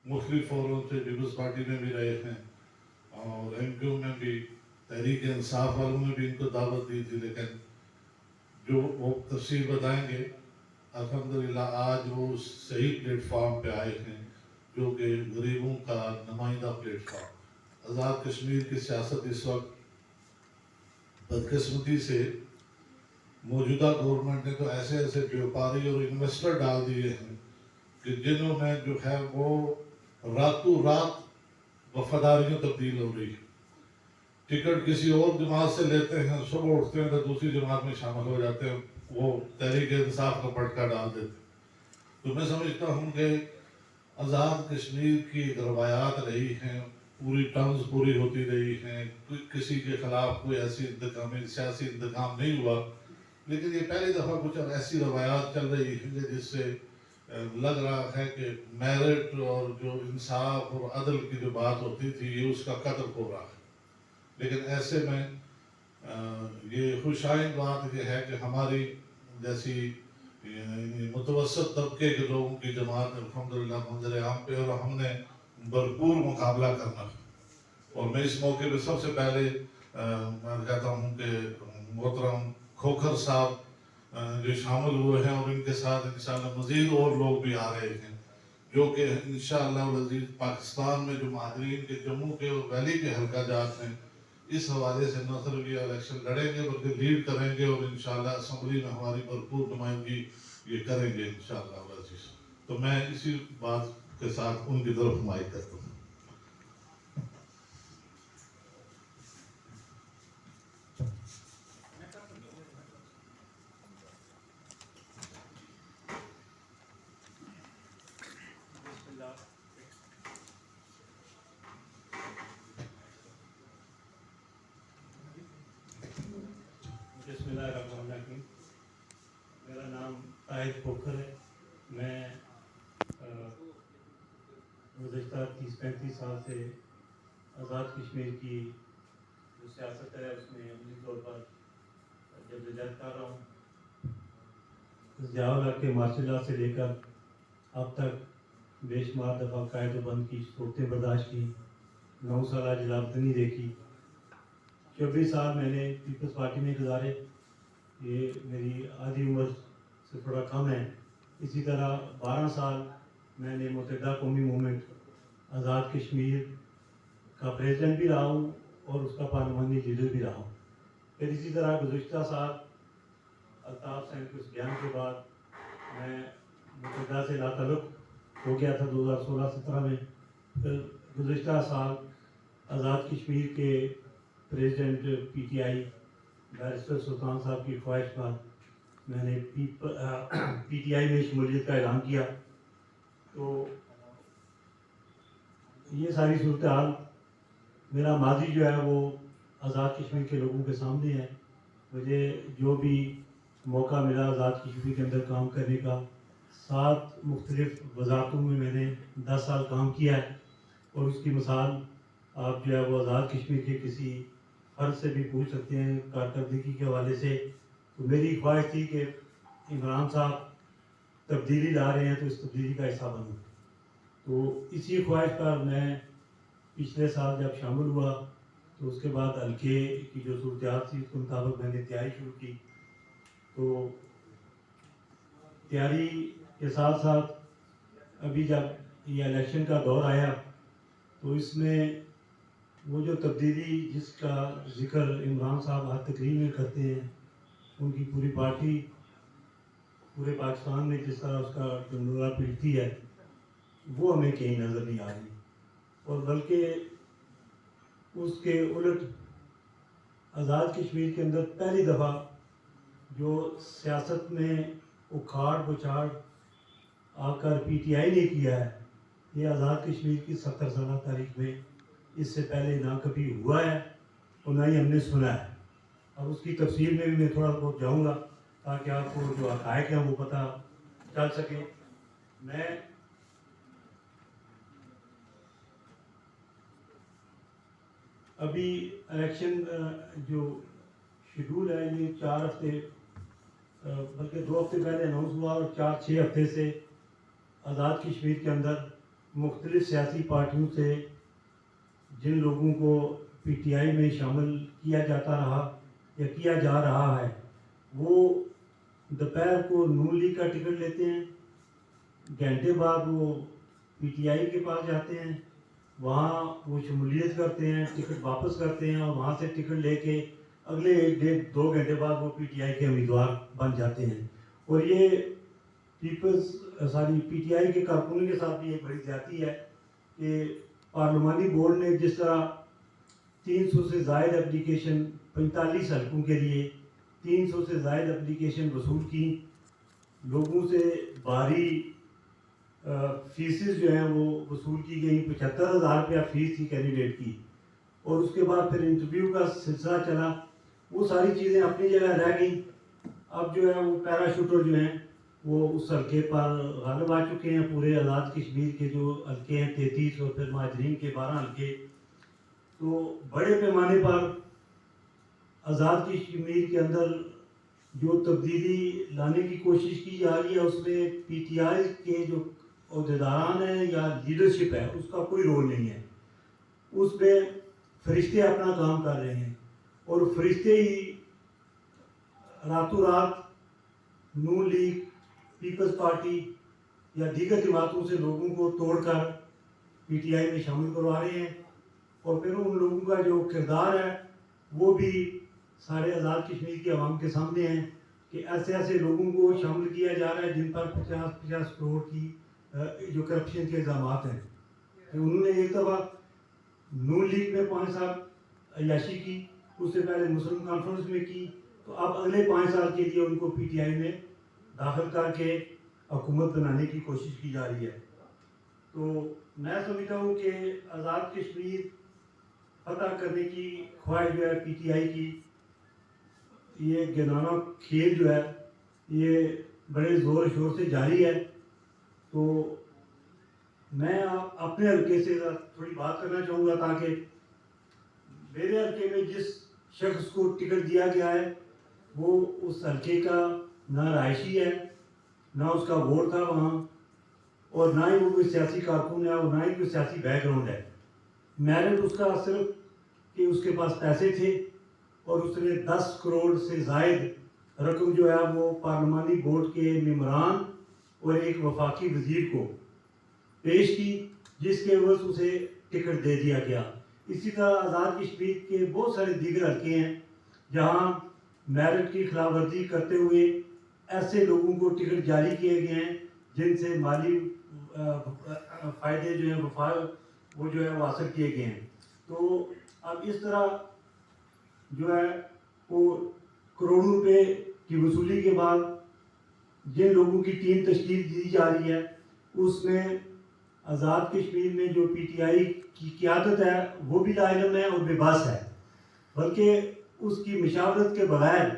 مختلف فوروں سے Peoples party میں بھی رہے ہیں اور ایم کیو میں بھی، تحریک انصاف والوں نے بھی ان کو دعوت دی تھی، لیکن جو وہ تفصیل بتائیں گے الحمدللہ آج وہ صحیح پلیٹ فارم پہ آئے ہیں جو کہ غریبوں کا نمائندہ پلیٹ فارم۔ آزاد کشمیر کی سیاست اس وقت بدقسمتی سے موجودہ گورنمنٹ نے تو ایسے ایسے بیوپاری اور انویسٹر ڈال دیے ہیں کہ جنہوں نے جو ہے وہ راتوں رات وفاداریوں تبدیل ہو رہی ہے۔ ٹکٹ کسی اور جماعت سے لیتے ہیں، صبح اٹھتے ہیں تو دوسری جماعت میں شامل ہو جاتے ہیں، وہ تحریک انصاف کا پٹکا ڈال دیتے ہیں۔ تو میں سمجھتا ہوں کہ آزاد کشمیر کی روایات رہی ہیں، پوری ٹرمز پوری ہوتی رہی ہیں، کسی کے خلاف کوئی ایسی انتقامی سیاسی انتقام نہیں ہوا، لیکن یہ پہلی دفعہ کچھ ایسی روایات چل رہی ہیں جس سے لگ رہا ہے کہ میرٹ اور جو انصاف اور عدل کی جو بات ہوتی تھی یہ اس کا قتل ہو رہا ہے۔ لیکن ایسے میں یہ خوشائن بات یہ ہے کہ ہماری جیسی متوسط طبقے کے لوگوں کی جماعت الحمدللہ منظر عام پہ، اور ہم نے بھرپور مقابلہ کرنا ہے۔ اور میں اس موقع پہ سب سے پہلے میں کہتا ہوں کہ محترم کھوکھر صاحب جو شامل ہوئے ہیں اور ان کے ساتھ انشاءاللہ مزید اور لوگ بھی آ رہے ہیں جو کہ انشاءاللہ العزیز پاکستان میں جو مہاجرین کے جموں کے اور ویلی کے حلقہ جات ہیں اس حوالے سے نہ صرف یہ الیکشن لڑیں گے بلکہ لیڈ کریں گے، اور انشاءاللہ اسمبلی میں ہماری بھرپور نمائندگی یہ کریں گے انشاءاللہ العزیز۔ تو میں اسی بات کے ساتھ ان کی طرف مائل کرتا ہوں۔ بسم اللہ الرحمن الرحیم۔ میرا نام طاہر کھوکھر ہے۔ میں گزشتہ 30-35 سال سے آزاد کشمیر کی جو سیاست ہے اس میں عملی طور پر جدوجہد کر رہا ہوں۔ ضیاء کے مارشل لا سے لے کر اب تک بے شمار دفعہ قید و بند کی صورتیں برداشت کی، 9 سالہ جلالتنی دیکھی، 24 سال میں نے پیپلز پارٹی میں گزارے، یہ میری آدھی عمر سے تھوڑا کم ہے۔ اسی طرح 12 سال میں نے متحدہ قومی موومنٹ آزاد کشمیر کا پریزیڈنٹ بھی رہا ہوں اور اس کا پارلیمانی لیڈر بھی رہا ہوں۔ پھر اسی طرح گزشتہ سال الطاف سینٹ کے اس بیان کے بعد میں متحدہ سے لا تعلق ہو گیا تھا 2016-17 میں۔ پھر گزشتہ سال آزاد کشمیر کے president P T I barrister Sultan صاحب کی خواہش پر میں نے پی ٹی آئی میں شمولیت کا اعلان کیا۔ تو یہ ساری صورتحال، میرا ماضی جو ہے وہ آزاد کشمیر کے لوگوں کے سامنے ہے۔ مجھے جو بھی موقع ملا آزاد کشمیر کے اندر کام کرنے کا، 7 مختلف وزارتوں میں نے 10 سال کام کیا ہے، اور اس کی مثال آپ جو ہے وہ آزاد کشمیر کے کسی فرد سے بھی پوچھ سکتے ہیں کارکردگی کے حوالے سے۔ تو میری خواہش تھی کہ عمران صاحب تبدیلی لا رہے ہیں تو اس تبدیلی کا حصہ بنوں۔ تو اسی خواہش پر میں پچھلے سال جب شامل ہوا تو اس کے بعد حلقے کی جو صورتحال تھی اس کے مطابق میں نے تیاری شروع کی۔ تو تیاری کے ساتھ ساتھ ابھی جب یہ الیکشن کا دور آیا تو اس میں وہ جو تبدیلی جس کا ذکر عمران صاحب ہر تقریر میں کرتے ہیں، ان کی پوری پارٹی پورے پاکستان میں جس طرح اس کا ڈنڈورا پیٹتی ہے، وہ ہمیں کہیں نظر نہیں آ رہی، اور بلکہ اس کے الٹ آزاد کشمیر کے اندر پہلی دفعہ جو سیاست میں اکھاڑ پچھاڑ آ کر پی ٹی آئی نے کیا ہے، یہ آزاد کشمیر کی 70 سالہ تاریخ میں اس سے پہلے نہ کبھی ہوا ہے اور نہ ہی ہم نے سنا ہے۔ اب اس کی تفصیل میں بھی میں تھوڑا بہت جاؤں گا تاکہ آپ کو جو حقائق ہیں وہ پتہ چل سکے۔ میں ابھی الیکشن جو شیڈول ہے یہ 4 ہفتے بلکہ 2 ہفتے پہلے اناؤنس ہوا، اور 4-6 ہفتے سے آزاد کشمیر کے اندر مختلف سیاسی پارٹیوں سے جن لوگوں کو پی ٹی آئی میں شامل کیا جاتا رہا یا کیا جا رہا ہے، وہ دوپہر کو نون لیگ کا ٹکٹ لیتے ہیں، گھنٹے بعد وہ پی ٹی آئی کے پاس جاتے ہیں، وہاں وہ شمولیت کرتے ہیں، ٹکٹ واپس کرتے ہیں اور وہاں سے ٹکٹ لے کے اگلے 1-2 گھنٹے بعد وہ پی ٹی آئی کے امیدوار بن جاتے ہیں۔ اور یہ پی ٹی آئی کے کارکنوں کے ساتھ بھی ایک بڑی زیادتی ہے کہ پارلیمانی بورڈ نے جس طرح 300 سے زائد اپلیکیشن 45 حلقوں کے لیے 300 سے زائد اپلیکیشن وصول کی، لوگوں سے بھاری فیسز جو ہیں وہ وصول کی گئی، 75,000 روپیہ فیس تھی کینڈیڈیٹ کی، اور اس کے بعد پھر انٹرویو کا سلسلہ چلا، وہ ساری چیزیں اپنی جگہ رہ گئیں۔ اب جو ہے وہ پیرا شوٹر جو ہیں وہ اس حلقے پر غالب آ چکے ہیں۔ پورے آزاد کشمیر کے جو حلقے ہیں 33 اور پھر مہاجرین کے 12 حلقے، تو بڑے پیمانے پر آزاد کشمیر کے اندر جو تبدیلی لانے کی کوشش کی جا رہی ہے، اس میں پی ٹی آئی کے جو عہدیداران ہیں یا لیڈرشپ ہے اس کا کوئی رول نہیں ہے، اس پہ فرشتے اپنا کام کر رہے ہیں، اور فرشتے ہی راتوں رات نون لیگ، پیپلز پارٹی یا دیگر جماعتوں سے لوگوں کو توڑ کر پی ٹی آئی میں شامل کروا رہے ہیں، اور پھر ان لوگوں کا جو کردار ہے وہ بھی سارے آزاد کشمیر کے عوام کے سامنے ہیں کہ ایسے ایسے لوگوں کو شامل کیا جا رہا ہے جن پر 50 کروڑ کی جو کرپشن کے الزامات ہیں۔ کہ انہوں نے ایک دفعہ نون لیگ میں 5 سال عیاشی کی، اس سے پہلے مسلم کانفرنس میں کی، تو اب اگلے 5 سال کے لیے ان کو پی ٹی آئی میں داخل کر کے حکومت بنانے کی کوشش کی جا رہی ہے۔ تو میں سمجھتا ہوں کہ آزاد کشمیر فتح کرنے کی خواہش جو ہے پی ٹی آئی کی، یہ گنانا کھیل جو ہے یہ بڑے زور و شور سے جاری ہے۔ تو میں اپنے حلقے سے تھوڑی بات کرنا چاہوں گا تاکہ میرے حلقے میں جس شخص کو ٹکٹ دیا گیا ہے وہ اس حلقے کا نہ رہائشی ہے، نہ اس کا ووٹ تھا وہاں، اور نہ ہی وہ کوئی سیاسی کارکن ہے، اور نہ ہی کوئی سیاسی بیک گراؤنڈ ہے۔ میرٹ اس کا صرف کہ اس کے پاس پیسے تھے اور اس نے 10 کروڑ سے زائد رقم جو ہے وہ پارلیمانی بورڈ کے ممبران اور ایک وفاقی وزیر کو پیش کی، جس کے عوض اسے ٹکٹ دے دیا گیا۔ اسی طرح آزاد کشمیر کے بہت سارے دیگر حلقے ہیں جہاں میرٹ کی خلاف ورزی کرتے ہوئے ایسے لوگوں کو ٹکٹ جاری کیے گئے ہیں جن سے مالی فائدے جو ہیں وہ جو ہے وہ حاصل کیے گئے ہیں۔ تو اب اس طرح جو ہے وہ کروڑوں روپے کی وصولی کے بعد جن لوگوں کی ٹیم تشکیل دی جا رہی ہے، اس میں آزاد کشمیر میں جو پی ٹی آئی کی قیادت ہے وہ بھی لا علم ہے اور بے بس ہے، بلکہ اس کی مشاورت کے بغیر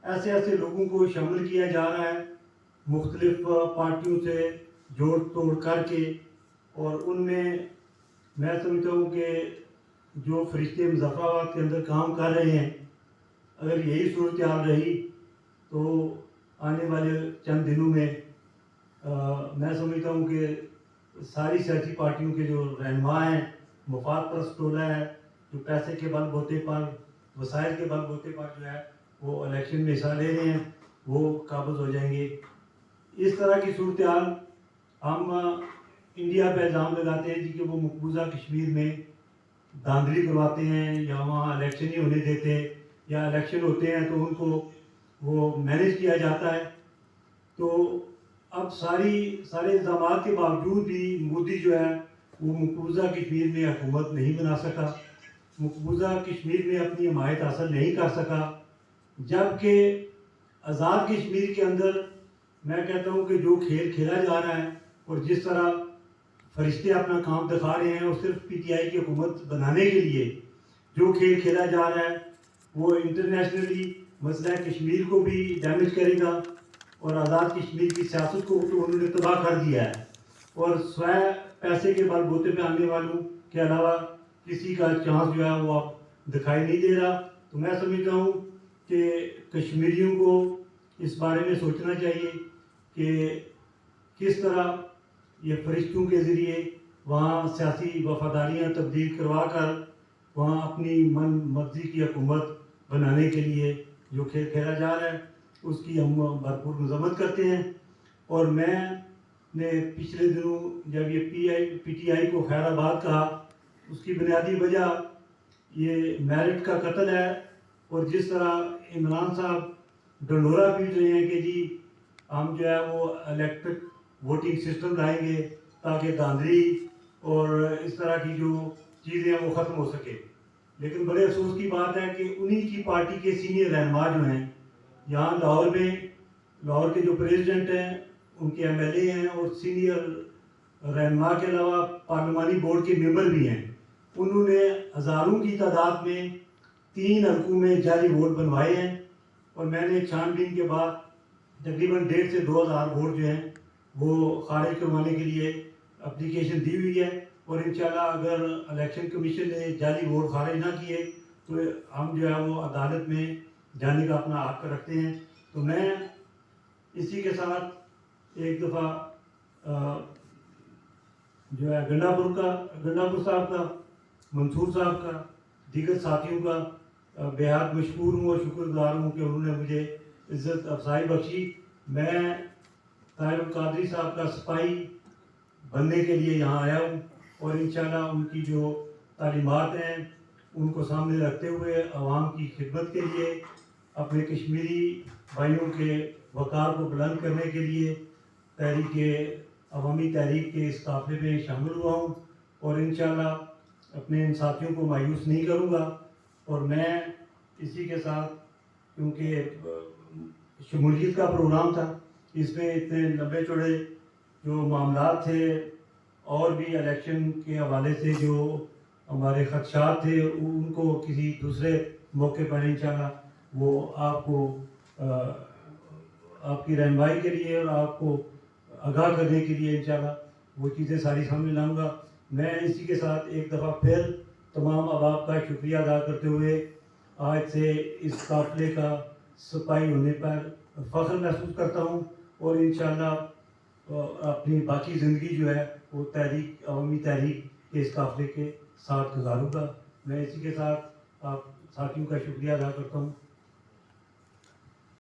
ایسے ایسے لوگوں کو شامل کیا جا رہا ہے مختلف پارٹیوں سے جوڑ توڑ کر کے، اور ان میں سمجھتا ہوں کہ جو فرشتے مظفرآباد کے اندر کام کر رہے ہیں، اگر یہی صورتحال رہی تو آنے والے چند دنوں میں میں سمجھتا ہوں کہ ساری سیاسی پارٹیوں کے جو رہنما ہیں، مفاد پرست ٹولہ ہے جو پیسے کے بل بوتے پر، وسائل کے بل بوتے پر جو ہے وہ الیکشن میں حصہ لے رہے ہیں، وہ قابض ہو جائیں گے۔ اس طرح کی صورتحال ہم انڈیا پہ الزام لگاتے ہیں کہ وہ مقبوضہ کشمیر میں دھاندلی کرواتے ہیں یا وہاں الیکشن نہیں ہونے دیتے، یا الیکشن ہوتے ہیں تو ان کو وہ مینیج کیا جاتا ہے۔ تو اب سارے الزامات کے باوجود بھی مودی جو ہے وہ مقبوضہ کشمیر میں حکومت نہیں بنا سکا، مقبوضہ کشمیر میں اپنی حمایت حاصل نہیں کر سکا، جبکہ آزاد کشمیر کے اندر میں کہتا ہوں کہ جو کھیل کھیلا جا رہا ہے اور جس طرح فرشتے اپنا کام دکھا رہے ہیں، اور صرف پی ٹی آئی کی حکومت بنانے کے لیے جو کھیل کھیلا جا رہا ہے وہ انٹرنیشنلی مسئلہ کشمیر کو بھی ڈیمیج کرے گا، اور آزاد کشمیر کی سیاست کو تو انہوں نے تباہ کر دیا ہے، اور سوائے پیسے کے بل بوتے پہ آنے والوں کے علاوہ کسی کا چانس جو ہے وہ اب دکھائی نہیں دے رہا۔ تو میں سمجھتا ہوں کہ کشمیریوں کو اس بارے میں سوچنا چاہیے کہ کس طرح یہ فرشتوں کے ذریعے وہاں سیاسی وفاداریاں تبدیل کروا کر وہاں اپنی من مرضی کی حکومت بنانے کے لیے جو کھیل کھیلا جا رہا ہے اس کی ہم بھرپور مذمت کرتے ہیں. اور میں نے پچھلے دنوں جب یہ پی ٹی آئی کو خیر آباد کہا اس کی بنیادی وجہ یہ میرٹ کا قتل ہے. اور جس طرح عمران صاحب ڈنڈورا پیٹ رہے ہیں کہ جی ہم جو ہے وہ الیکٹرک ووٹنگ سسٹم لائیں گے تاکہ دھاندلی اور اس طرح کی جو چیزیں ہیں وہ ختم ہو سکے. لیکن بڑے افسوس کی بات ہے کہ انہی کی پارٹی کے سینئر رہنما جو ہیں یہاں لاہور میں، لاہور کے جو پریزیڈنٹ ہیں ان کے ایم ایل اے ہیں اور سینئر رہنما کے علاوہ پارلیمانی بورڈ کے ممبر بھی ہیں، انہوں نے ہزاروں کی تعداد میں 3 حلقوں میں جعلی ووٹ بنوائے ہیں. اور میں نے چھان بین کے بعد تقریباً 1,500 سے 2,000 ووٹ جو ہیں وہ خارج کروانے کے لیے اپلیکیشن دی ہوئی ہے. اور انشاءاللہ اگر الیکشن کمیشن نے جعلی ووٹ خارج نہ کیے تو ہم جو ہے وہ عدالت میں جانے کا اپنا حق رکھتے ہیں. تو میں اسی کے ساتھ ایک دفعہ جو ہے گنڈا پور صاحب کا، منصور صاحب کا، دیگر ساتھیوں کا بےحد مشکور ہوں اور شکر گزار ہوں کہ انہوں نے مجھے عزت افزائی بخشی. میں طاہر القادری صاحب کا سپاہی بننے کے لیے یہاں آیا ہوں اور انشاءاللہ ان کی جو تعلیمات ہیں ان کو سامنے رکھتے ہوئے عوام کی خدمت کے لیے، اپنے کشمیری بھائیوں کے وقار کو بلند کرنے کے لیے عوامی تحریک کے اس قافلے میں شامل ہوا ہوں. اور انشاءاللہ اپنے ان ساتھیوں کو مایوس نہیں کروں گا. اور میں اسی کے ساتھ، کیونکہ شمولیت کا پروگرام تھا، اس میں اتنے لمبے چوڑے جو معاملات تھے اور بھی الیکشن کے حوالے سے جو ہمارے خدشات تھے ان کو کسی دوسرے موقع پر انشاءاللہ وہ آپ کو آپ کی رہنمائی کے لیے اور آپ کو آگاہ کرنے کے لیے انشاءاللہ وہ چیزیں ساری سامنے لاؤں گا. میں اسی کے ساتھ ایک دفعہ پھر تمام احباب کا شکریہ ادا کرتے ہوئے آج سے اس قافلے کا سپاہی ہونے پر فخر محسوس کرتا ہوں اور انشاءاللہ اپنی باقی زندگی جو ہے وہ عوامی تحریک کے اس قافلے کے ساتھ گزاروں گا. میں اسی کے ساتھ آپ ساتھیوں کا شکریہ ادا کرتا ہوں.